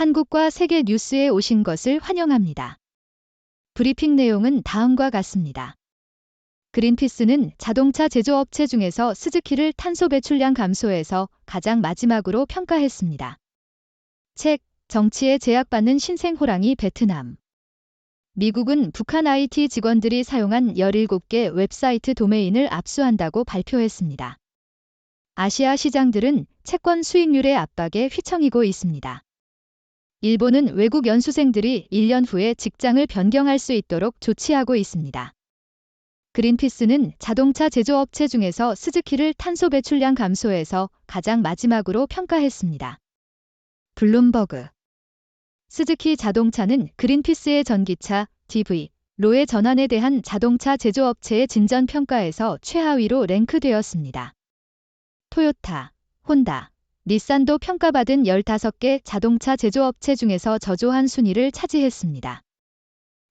한국과 세계 뉴스에 오신 것을 환영합니다. 브리핑 내용은 다음과 같습니다. 그린피스는 자동차 제조업체 중에서 스즈키를 탄소 배출량 감소에서 가장 마지막으로 평가했습니다. 책, 정치에 제약받는 신생 호랑이 베트남. 미국은 북한 IT 직원들이 사용한 17개 웹사이트 도메인을 압수한다고 발표했습니다. 아시아 시장들은 채권 수익률의 압박에 휘청이고 있습니다. 일본은 외국 연수생들이 1년 후에 직장을 변경할 수 있도록 조치하고 있습니다. 그린피스는 자동차 제조업체 중에서 스즈키를 탄소 배출량 감소에서 가장 마지막으로 평가했습니다. 블룸버그. 스즈키 자동차는 그린피스의 전기차 DV-로의 전환에 대한 자동차 제조업체의 진전 평가에서 최하위로 랭크되었습니다. 토요타, 혼다, 닛산도 평가받은 15개 자동차 제조업체 중에서 저조한 순위를 차지했습니다.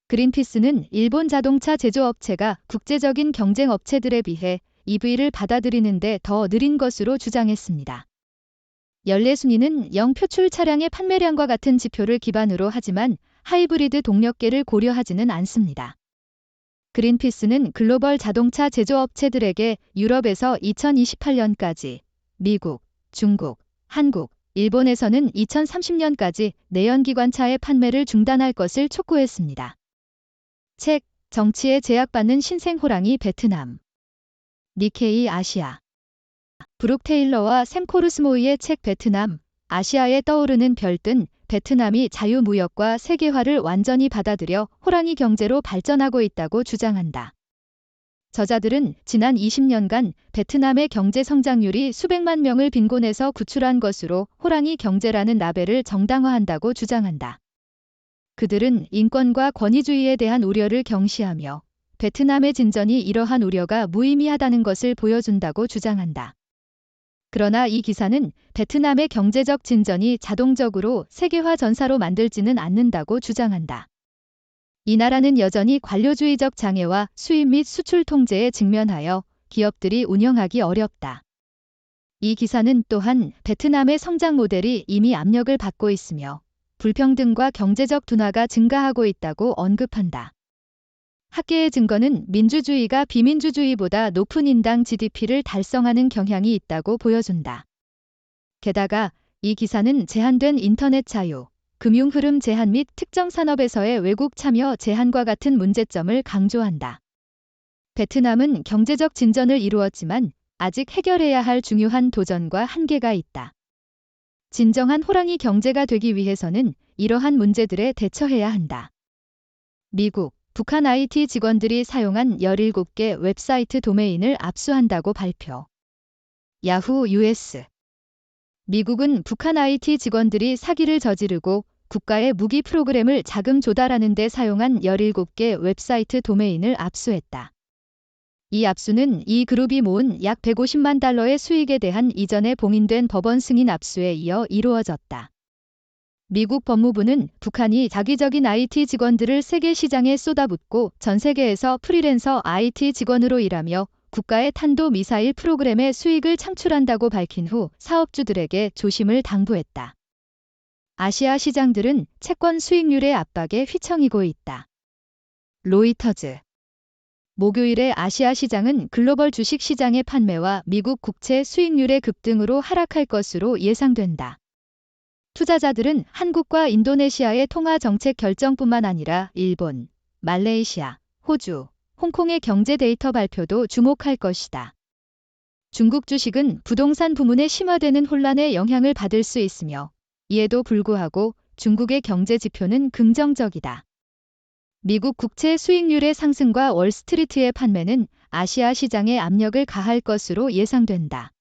그린피스는 일본 자동차 제조업체가 국제적인 경쟁 업체들에 비해 EV를 받아들이는데 더 느린 것으로 주장했습니다. 연례 순위는 0 표출 차량의 판매량과 같은 지표를 기반으로 하지만 하이브리드 동력계를 고려하지는 않습니다. 그린피스는 글로벌 자동차 제조업체들에게 유럽에서 2028년까지, 미국, 중국, 한국, 일본에서는 2030년까지 내연기관차의 판매를 중단할 것을 촉구했습니다. 책, 정치에 제약받는 신생 호랑이 베트남. 니케이 아시아. 브룩 테일러와 샘 코르스모이의 책 베트남, 아시아에 떠오르는 별뜬 베트남이 자유무역과 세계화를 완전히 받아들여 호랑이 경제로 발전하고 있다고 주장한다. 저자들은 지난 20년간 베트남의 경제 성장률이 수백만 명을 빈곤에서 구출한 것으로 호랑이 경제라는 라벨을 정당화한다고 주장한다. 그들은 인권과 권위주의에 대한 우려를 경시하며 베트남의 진전이 이러한 우려가 무의미하다는 것을 보여준다고 주장한다. 그러나 이 기사는 베트남의 경제적 진전이 자동적으로 세계화 전사로 만들지는 않는다고 주장한다. 이 나라는 여전히 관료주의적 장애와 수입 및 수출 통제에 직면하여 기업들이 운영하기 어렵다. 이 기사는 또한 베트남의 성장 모델이 이미 압력을 받고 있으며 불평등과 경제적 둔화가 증가하고 있다고 언급한다. 학계의 증거는 민주주의가 비민주주의보다 높은 인당 GDP를 달성하는 경향이 있다고 보여준다. 게다가 이 기사는 제한된 인터넷 자유, 금융 흐름 제한 및 특정 산업에서의 외국 참여 제한과 같은 문제점을 강조한다. 베트남은 경제적 진전을 이루었지만 아직 해결해야 할 중요한 도전과 한계가 있다. 진정한 호랑이 경제가 되기 위해서는 이러한 문제들에 대처해야 한다. 미국, 북한 IT 직원들이 사용한 17개 웹사이트 도메인을 압수한다고 발표. 야후 US. 미국은 북한 IT 직원들이 사기를 저지르고 국가의 무기 프로그램을 자금 조달하는 데 사용한 17개 웹사이트 도메인을 압수했다. 이 압수는 이 그룹이 모은 약 150만 달러의 수익에 대한 이전에 봉인된 법원 승인 압수에 이어 이루어졌다. 미국 법무부는 북한이 자기적인 IT 직원들을 세계 시장에 쏟아붓고 전 세계에서 프리랜서 IT 직원으로 일하며 국가의 탄도 미사일 프로그램의 수익을 창출한다고 밝힌 후 사업주들에게 조심을 당부했다. 아시아 시장들은 채권 수익률의 압박에 휘청이고 있다. 로이터즈. 목요일에 아시아 시장은 글로벌 주식 시장의 판매와 미국 국채 수익률의 급등으로 하락할 것으로 예상된다. 투자자들은 한국과 인도네시아의 통화 정책 결정뿐만 아니라 일본, 말레이시아, 호주, 홍콩의 경제 데이터 발표도 주목할 것이다. 중국 주식은 부동산 부문에 심화되는 혼란에 영향을 받을 수 있으며 이에도 불구하고 중국의 경제 지표는 긍정적이다. 미국 국채 수익률의 상승과 월스트리트의 판매는 아시아 시장에 압력을 가할 것으로 예상된다.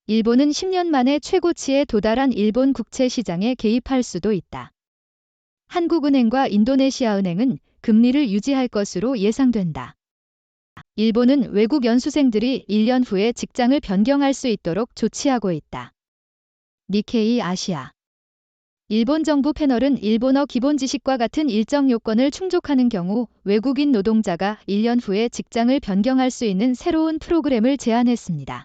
일본은 10년 만에 최고치에 도달한 일본 국채 시장에 개입할 수도 있다. 한국은행과 인도네시아은행은 금리를 유지할 것으로 예상된다. 일본은 외국 연수생들이 1년 후에 직장을 변경할 수 있도록 조치하고 있다. 니케이 아시아. 일본 정부 패널은 일본어 기본 지식과 같은 일정 요건을 충족하는 경우 외국인 노동자가 1년 후에 직장을 변경할 수 있는 새로운 프로그램을 제안했습니다.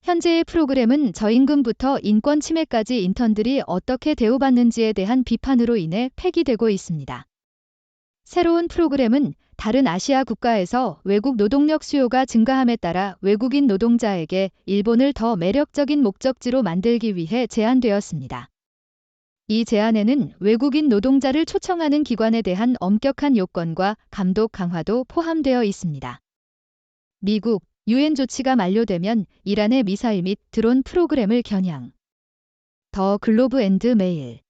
현재의 프로그램은 저임금부터 인권 침해까지 인턴들이 어떻게 대우받는지에 대한 비판으로 인해 폐기되고 있습니다. 새로운 프로그램은 다른 아시아 국가에서 외국 노동력 수요가 증가함에 따라 외국인 노동자에게 일본을 더 매력적인 목적지로 만들기 위해 제안되었습니다. 이 제안에는 외국인 노동자를 초청하는 기관에 대한 엄격한 요건과 감독 강화도 포함되어 있습니다. 미국, 유엔 조치가 만료되면 이란의 미사일 및 드론 프로그램을 겨냥. 더 글로브 앤드 메일.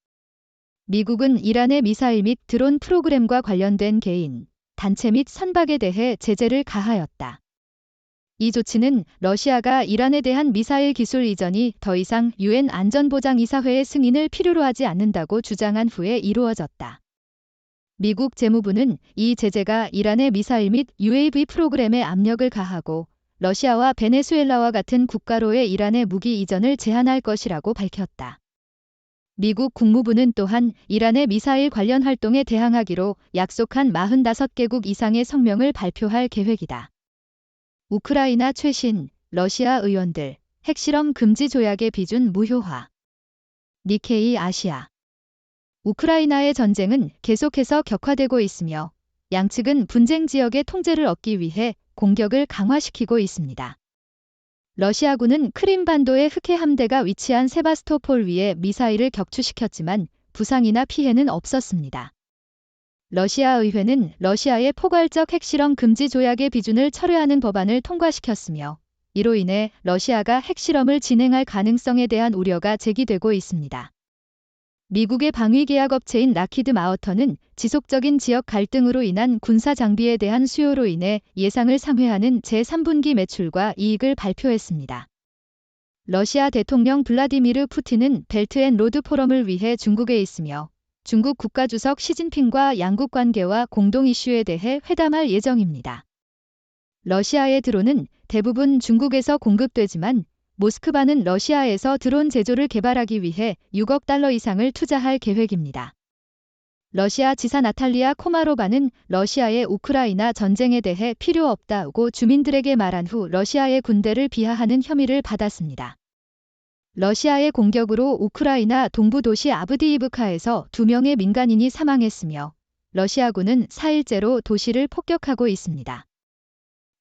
미국은 이란의 미사일 및 드론 프로그램과 관련된 개인, 단체 및 선박에 대해 제재를 가하였다. 이 조치는 러시아가 이란에 대한 미사일 기술 이전이 더 이상 유엔 안전보장이사회의 승인을 필요로 하지 않는다고 주장한 후에 이루어졌다. 미국 재무부는 이 제재가 이란의 미사일 및 UAV 프로그램에 압력을 가하고 러시아와 베네수엘라와 같은 국가로의 이란의 무기 이전을 제한할 것이라고 밝혔다. 미국 국무부는 또한 이란의 미사일 관련 활동에 대항하기로 약속한 45개국 이상의 성명을 발표할 계획이다. 우크라이나 최신, 러시아 의원들, 핵실험 금지 조약의 비준 무효화. 니케이 아시아. 우크라이나의 전쟁은 계속해서 격화되고 있으며 양측은 분쟁 지역의 통제를 얻기 위해 공격을 강화시키고 있습니다. 러시아군은 크림반도의 흑해 함대가 위치한 세바스토폴 위에 미사일을 격추시켰지만 부상이나 피해는 없었습니다. 러시아 의회는 러시아의 포괄적 핵실험 금지 조약의 비준을 철회하는 법안을 통과시켰으며 이로 인해 러시아가 핵실험을 진행할 가능성에 대한 우려가 제기되고 있습니다. 미국의 방위계약업체인 락히드 마우터는 지속적인 지역 갈등으로 인한 군사 장비에 대한 수요로 인해 예상을 상회하는 제3분기 매출과 이익을 발표했습니다. 러시아 대통령 블라디미르 푸틴은 벨트앤로드 포럼을 위해 중국에 있으며 중국 국가주석 시진핑과 양국 관계와 공동 이슈에 대해 회담할 예정입니다. 러시아의 드론은 대부분 중국에서 공급되지만 모스크바는 러시아에서 드론 제조를 개발하기 위해 6억 달러 이상을 투자할 계획입니다. 러시아 지사 나탈리아 코마로바는 러시아의 우크라이나 전쟁에 대해 필요 없다고 주민들에게 말한 후 러시아의 군대를 비하하는 혐의를 받았습니다. 러시아의 공격으로 우크라이나 동부 도시 아브디이브카에서 2명의 민간인이 사망했으며 러시아군은 4일째로 도시를 폭격하고 있습니다.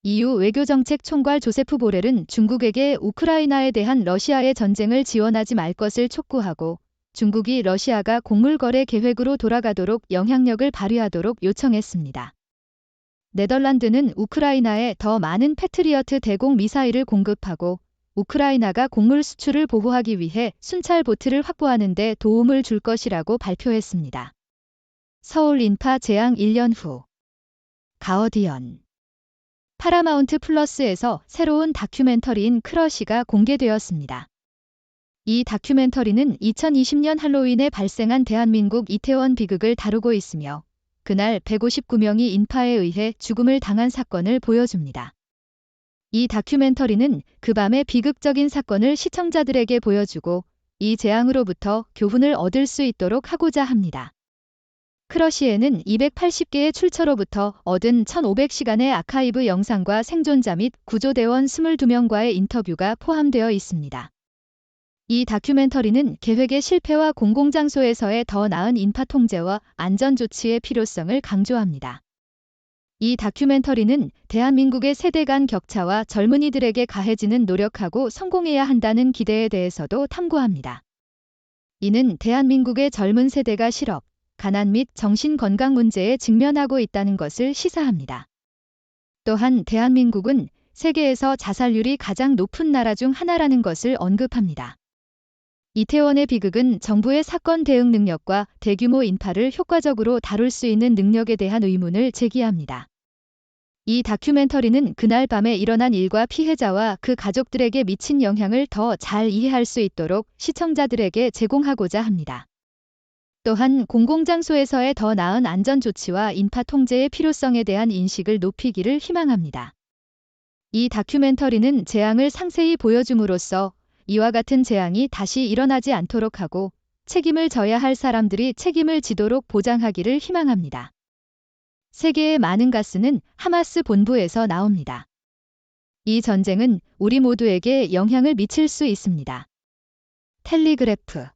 EU 외교정책 총괄 조세프 보렐은 중국에게 우크라이나에 대한 러시아의 전쟁을 지원하지 말 것을 촉구하고 중국이 러시아가 곡물 거래 계획으로 돌아가도록 영향력을 발휘하도록 요청했습니다. 네덜란드는 우크라이나에 더 많은 패트리어트 대공 미사일을 공급하고 우크라이나가 곡물 수출을 보호하기 위해 순찰 보트를 확보하는 데 도움을 줄 것이라고 발표했습니다. 서울 인파 재앙 1년 후. 가어디언. 파라마운트 플러스에서 새로운 다큐멘터리인 크러쉬가 공개되었습니다. 이 다큐멘터리는 2020년 할로윈에 발생한 대한민국 이태원 비극을 다루고 있으며 그날 159명이 인파에 의해 죽음을 당한 사건을 보여줍니다. 이 다큐멘터리는 그 밤의 비극적인 사건을 시청자들에게 보여주고 이 재앙으로부터 교훈을 얻을 수 있도록 하고자 합니다. 크러쉬에는 280개의 출처로부터 얻은 1500시간의 아카이브 영상과 생존자 및 구조대원 22명과의 인터뷰가 포함되어 있습니다. 이 다큐멘터리는 계획의 실패와 공공장소에서의 더 나은 인파 통제와 안전 조치의 필요성을 강조합니다. 이 다큐멘터리는 대한민국의 세대 간 격차와 젊은이들에게 가해지는 노력하고 성공해야 한다는 기대에 대해서도 탐구합니다. 이는 대한민국의 젊은 세대가 실업, 가난 및 정신건강 문제에 직면하고 있다는 것을 시사합니다. 또한 대한민국은 세계에서 자살률이 가장 높은 나라 중 하나라는 것을 언급합니다. 이태원의 비극은 정부의 사건 대응 능력과 대규모 인파를 효과적으로 다룰 수 있는 능력에 대한 의문을 제기합니다. 이 다큐멘터리는 그날 밤에 일어난 일과 피해자와 그 가족들에게 미친 영향을 더 잘 이해할 수 있도록 시청자들에게 제공하고자 합니다. 또한 공공장소에서의 더 나은 안전조치와 인파 통제의 필요성에 대한 인식을 높이기를 희망합니다. 이 다큐멘터리는 재앙을 상세히 보여줌으로써 이와 같은 재앙이 다시 일어나지 않도록 하고 책임을 져야 할 사람들이 책임을 지도록 보장하기를 희망합니다. 세계의 많은 가스는 하마스 본부에서 나옵니다. 이 전쟁은 우리 모두에게 영향을 미칠 수 있습니다. 텔리그래프.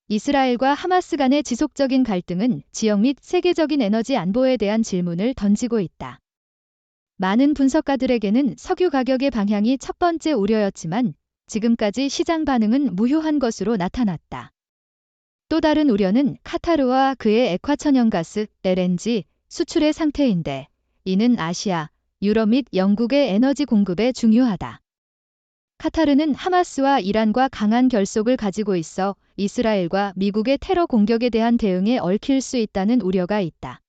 이스라엘과 하마스 간의 지속적인 갈등은 지역 및 세계적인 에너지 안보에 대한 질문을 던지고 있다. 많은 분석가들에게는 석유 가격의 방향이 첫 번째 우려였지만 지금까지 시장 반응은 무효한 것으로 나타났다. 또 다른 우려는 카타르와 그의 액화천연가스 (LNG) 수출의 상태인데 이는 아시아, 유럽 및 영국의 에너지 공급에 중요하다. 카타르는 하마스와 이란과 강한 결속을 가지고 있어 이스라엘과 미국의 테러 공격에 대한 대응에 얽힐 수 있다는 우려가 있다.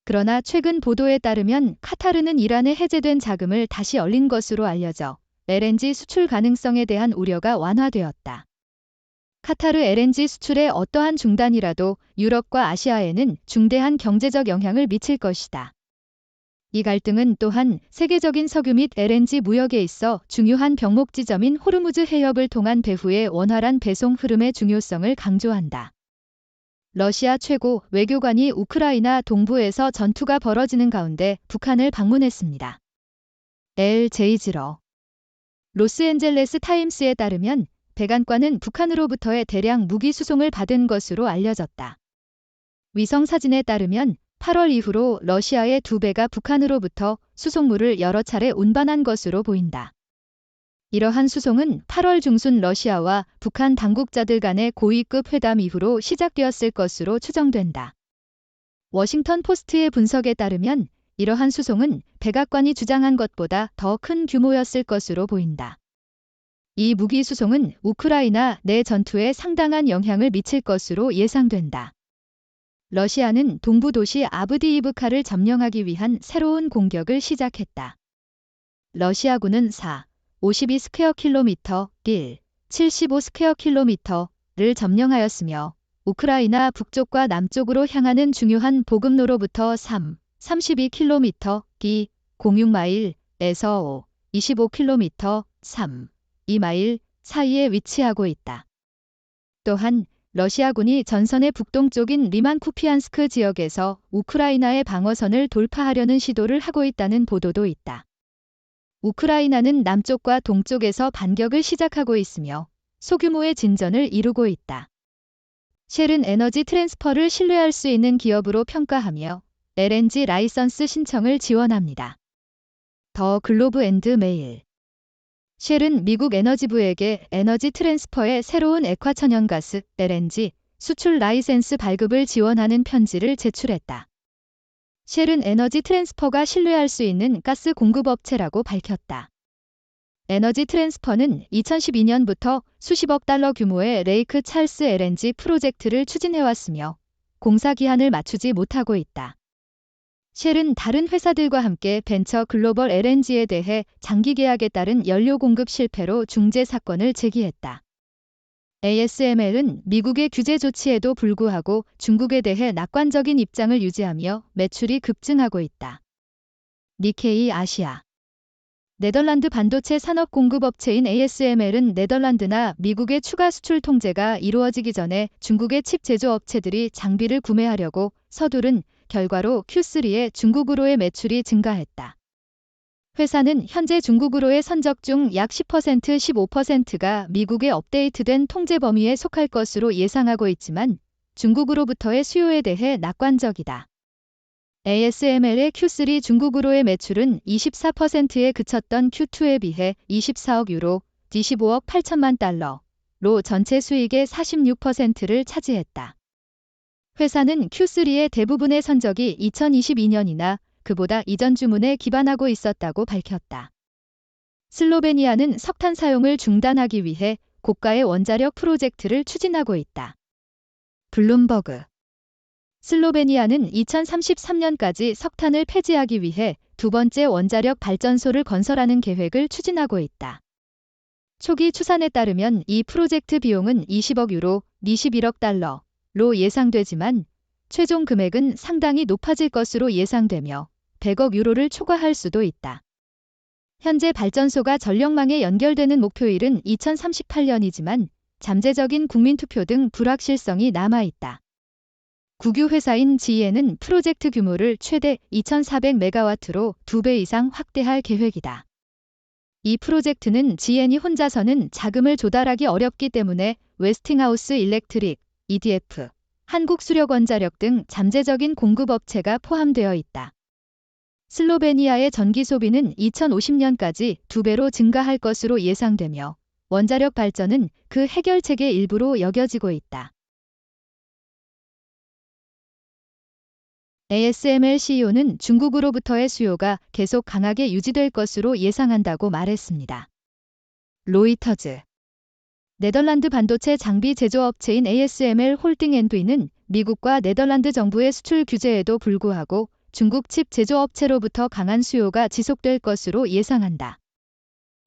그러나 최근 보도에 따르면 카타르는 이란에 해제된 자금을 다시 얼린 것으로 알려져 LNG 수출 가능성에 대한 우려가 완화되었다. 카타르 LNG 수출의 어떠한 중단이라도 유럽과 아시아에는 중대한 경제적 영향을 미칠 것이다. 이 갈등은 또한 세계적인 석유 및 LNG 무역에 있어 중요한 병목 지점인 호르무즈 해협을 통한 배후의 원활한 배송 흐름의 중요성을 강조한다. 러시아 최고 외교관이 우크라이나 동부에서 전투가 벌어지는 가운데 북한을 방문했습니다. LJ지러. 로스앤젤레스 타임스에 따르면 백안과는 북한으로부터의 대량 무기 수송을 받은 것으로 알려졌다. 위성 사진에 따르면 8월 이후로 러시아의 2배가 북한으로부터 수송물을 여러 차례 운반한 것으로 보인다. 이러한 수송은 8월 중순 러시아와 북한 당국자들 간의 고위급 회담 이후로 시작되었을 것으로 추정된다. 워싱턴 포스트의 분석에 따르면 이러한 수송은 백악관이 주장한 것보다 더 큰 규모였을 것으로 보인다. 이 무기 수송은 우크라이나 내 전투에 상당한 영향을 미칠 것으로 예상된다. 러시아는 동부 도시 아브디이브카를 점령하기 위한 새로운 공격을 시작했다. 러시아군은 52 스퀘어 킬로미터 75 스퀘어 킬로미터를 점령하였으며 우크라이나 북쪽과 남쪽으로 향하는 중요한 보급로로부터 32 킬로미터 06마일에서 25 킬로미터 2마일 사이에 위치하고 있다. 또한 러시아군이 전선의 북동쪽인 리만 쿠피안스크 지역에서 우크라이나의 방어선을 돌파하려는 시도를 하고 있다는 보도도 있다. 우크라이나는 남쪽과 동쪽에서 반격을 시작하고 있으며 소규모의 진전을 이루고 있다. 쉘은 에너지 트랜스퍼를 신뢰할 수 있는 기업으로 평가하며 LNG 라이선스 신청을 지원합니다. 더 글로브 앤드 메일. 쉘은 미국 에너지부에게 에너지 트랜스퍼의 새로운 액화천연가스 (LNG) 수출 라이센스 발급을 지원하는 편지를 제출했다. 쉘은 에너지 트랜스퍼가 신뢰할 수 있는 가스 공급업체라고 밝혔다. 에너지 트랜스퍼는 2012년부터 수십억 달러 규모의 레이크 찰스 LNG 프로젝트를 추진해왔으며 공사 기한을 맞추지 못하고 있다. 쉘은 다른 회사들과 함께 벤처 글로벌 LNG에 대해 장기 계약에 따른 연료 공급 실패로 중재 사건을 제기했다. ASML은 미국의 규제 조치에도 불구하고 중국에 대해 낙관적인 입장을 유지하며 매출이 급증하고 있다. 니케이 아시아. 네덜란드 반도체 산업 공급업체인 ASML은 네덜란드나 미국의 추가 수출 통제가 이루어지기 전에 중국의 칩 제조업체들이 장비를 구매하려고 서두른 결과로 Q3에 중국으로의 매출이 증가했다. 회사는 현재 중국으로의 선적 중 약 10% 15%가 미국의 업데이트된 통제 범위에 속할 것으로 예상하고 있지만 중국으로부터의 수요에 대해 낙관적이다. ASML의 Q3 중국으로의 매출은 24%에 그쳤던 Q2에 비해 24억 유로, 25억 8천만 달러로 전체 수익의 46%를 차지했다. 회사는 Q3의 대부분의 선적이 2022년이나 그보다 이전 주문에 기반하고 있었다고 밝혔다. 슬로베니아는 석탄 사용을 중단하기 위해 고가의 원자력 프로젝트를 추진하고 있다. 블룸버그. 슬로베니아는 2033년까지 석탄을 폐지하기 위해 두 번째 원자력 발전소를 건설하는 계획을 추진하고 있다. 초기 추산에 따르면 이 프로젝트 비용은 20억 유로, 21억 달러, 로 예상되지만 최종 금액은 상당히 높아질 것으로 예상되며 100억 유로를 초과할 수도 있다. 현재 발전소가 전력망에 연결되는 목표일은 2038년이지만 잠재적인 국민투표 등 불확실성이 남아있다. 국유 회사인 GE는 프로젝트 규모를 최대 2400메가와트로 2배 이상 확대할 계획이다. 이 프로젝트는 GN이 혼자서는 자금을 조달하기 어렵기 때문에 웨스팅하우스 일렉트릭, EDF, 한국수력원자력 등 잠재적인 공급업체가 포함되어 있다. 슬로베니아의 전기 소비는 2050년까지 2배로 증가할 것으로 예상되며 원자력 발전은 그 해결책의 일부로 여겨지고 있다. ASML CEO는 중국으로부터의 수요가 계속 강하게 유지될 것으로 예상한다고 말했습니다. 로이터즈. 네덜란드 반도체 장비 제조업체인 ASML 홀딩 N.V는 미국과 네덜란드 정부의 수출 규제에도 불구하고 중국 칩 제조업체로부터 강한 수요가 지속될 것으로 예상한다.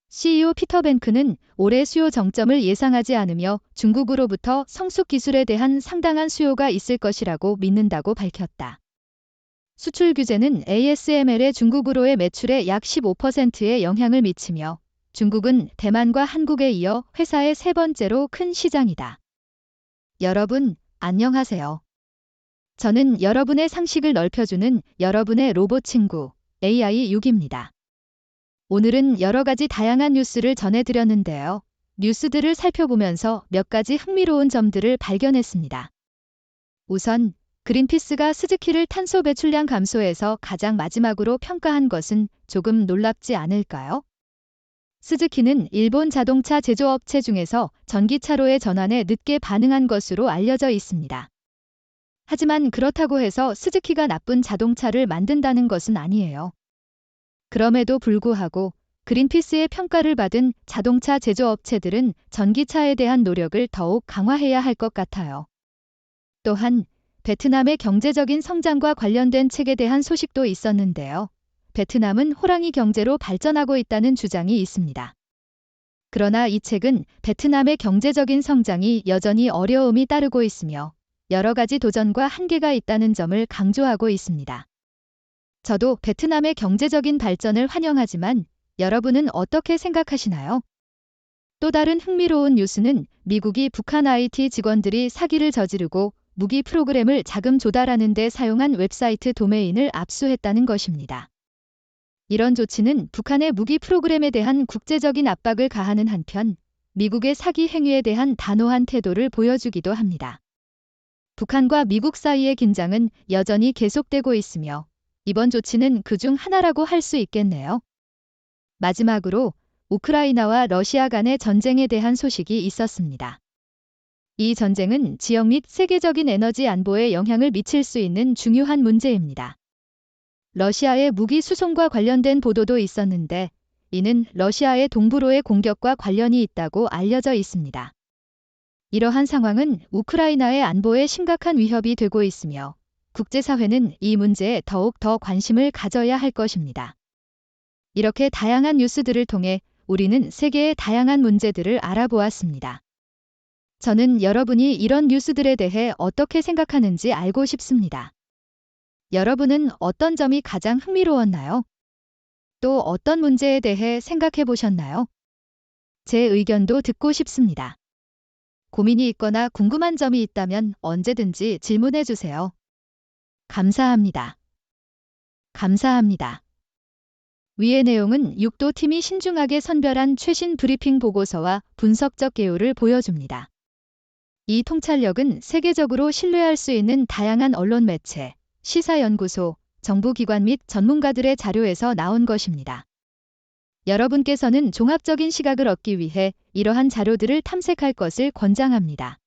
CEO 피터 뱅크는 올해 수요 정점을 예상하지 않으며 중국으로부터 성숙 기술에 대한 상당한 수요가 있을 것이라고 믿는다고 밝혔다. 수출 규제는 ASML의 중국으로의 매출에 약 15%의 영향을 미치며 중국은 대만과 한국에 이어 회사의 세 번째로 큰 시장이다. 여러분, 안녕하세요. 저는 여러분의 상식을 넓혀주는 여러분의 로봇 친구 AI6입니다. 오늘은 여러 가지 다양한 뉴스를 전해드렸는데요. 뉴스들을 살펴보면서 몇 가지 흥미로운 점들을 발견했습니다. 우선 그린피스가 스즈키를 탄소 배출량 감소에서 가장 마지막으로 평가한 것은 조금 놀랍지 않을까요? 스즈키는 일본 자동차 제조업체 중에서 전기차로의 전환에 늦게 반응한 것으로 알려져 있습니다. 하지만 그렇다고 해서 스즈키가 나쁜 자동차를 만든다는 것은 아니에요. 그럼에도 불구하고 그린피스의 평가를 받은 자동차 제조업체들은 전기차에 대한 노력을 더욱 강화해야 할 것 같아요. 또한 베트남의 경제적인 성장과 관련된 책에 대한 소식도 있었는데요. 베트남은 호랑이 경제로 발전하고 있다는 주장이 있습니다. 그러나 이 책은 베트남의 경제적인 성장이 여전히 어려움이 따르고 있으며 여러 가지 도전과 한계가 있다는 점을 강조하고 있습니다. 저도 베트남의 경제적인 발전을 환영하지만 여러분은 어떻게 생각하시나요? 또 다른 흥미로운 뉴스는 미국이 북한 IT 직원들이 사기를 저지르고 무기 프로그램을 자금 조달하는 데 사용한 웹사이트 도메인을 압수했다는 것입니다. 이런 조치는 북한의 무기 프로그램에 대한 국제적인 압박을 가하는 한편 미국의 사기 행위에 대한 단호한 태도를 보여주기도 합니다. 북한과 미국 사이의 긴장은 여전히 계속되고 있으며 이번 조치는 그중 하나라고 할 수 있겠네요. 마지막으로 우크라이나와 러시아 간의 전쟁에 대한 소식이 있었습니다. 이 전쟁은 지역 및 세계적인 에너지 안보에 영향을 미칠 수 있는 중요한 문제입니다. 러시아의 무기 수송과 관련된 보도도 있었는데 이는 러시아의 동부로의 공격과 관련이 있다고 알려져 있습니다. 이러한 상황은 우크라이나의 안보에 심각한 위협이 되고 있으며 국제사회는 이 문제에 더욱 더 관심을 가져야 할 것입니다. 이렇게 다양한 뉴스들을 통해 우리는 세계의 다양한 문제들을 알아보았습니다. 저는 여러분이 이런 뉴스들에 대해 어떻게 생각하는지 알고 싶습니다. 여러분은 어떤 점이 가장 흥미로웠나요? 또 어떤 문제에 대해 생각해 보셨나요? 제 의견도 듣고 싶습니다. 고민이 있거나 궁금한 점이 있다면 언제든지 질문해 주세요. 감사합니다. 감사합니다. 위의 내용은 6도 팀이 신중하게 선별한 최신 브리핑 보고서와 분석적 개요를 보여줍니다. 이 통찰력은 세계적으로 신뢰할 수 있는 다양한 언론 매체, 시사연구소, 정부기관 및 전문가들의 자료에서 나온 것입니다. 여러분께서는 종합적인 시각을 얻기 위해 이러한 자료들을 탐색할 것을 권장합니다.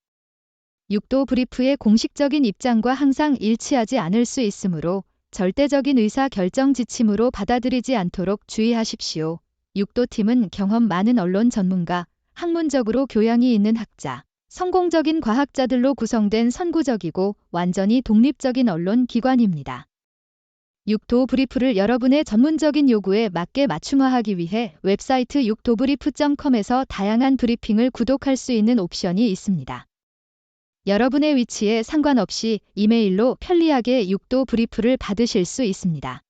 6도 브리프의 공식적인 입장과 항상 일치하지 않을 수 있으므로 절대적인 의사 결정 지침으로 받아들이지 않도록 주의하십시오. 6도 팀은 경험 많은 언론 전문가, 학문적으로 교양이 있는 학자, 성공적인 과학자들로 구성된 선구적이고 완전히 독립적인 언론 기관입니다. 6도 브리프를 여러분의 전문적인 요구에 맞게 맞춤화하기 위해 웹사이트 6도브리프.com에서 다양한 브리핑을 구독할 수 있는 옵션이 있습니다. 여러분의 위치에 상관없이 이메일로 편리하게 6도 브리프를 받으실 수 있습니다.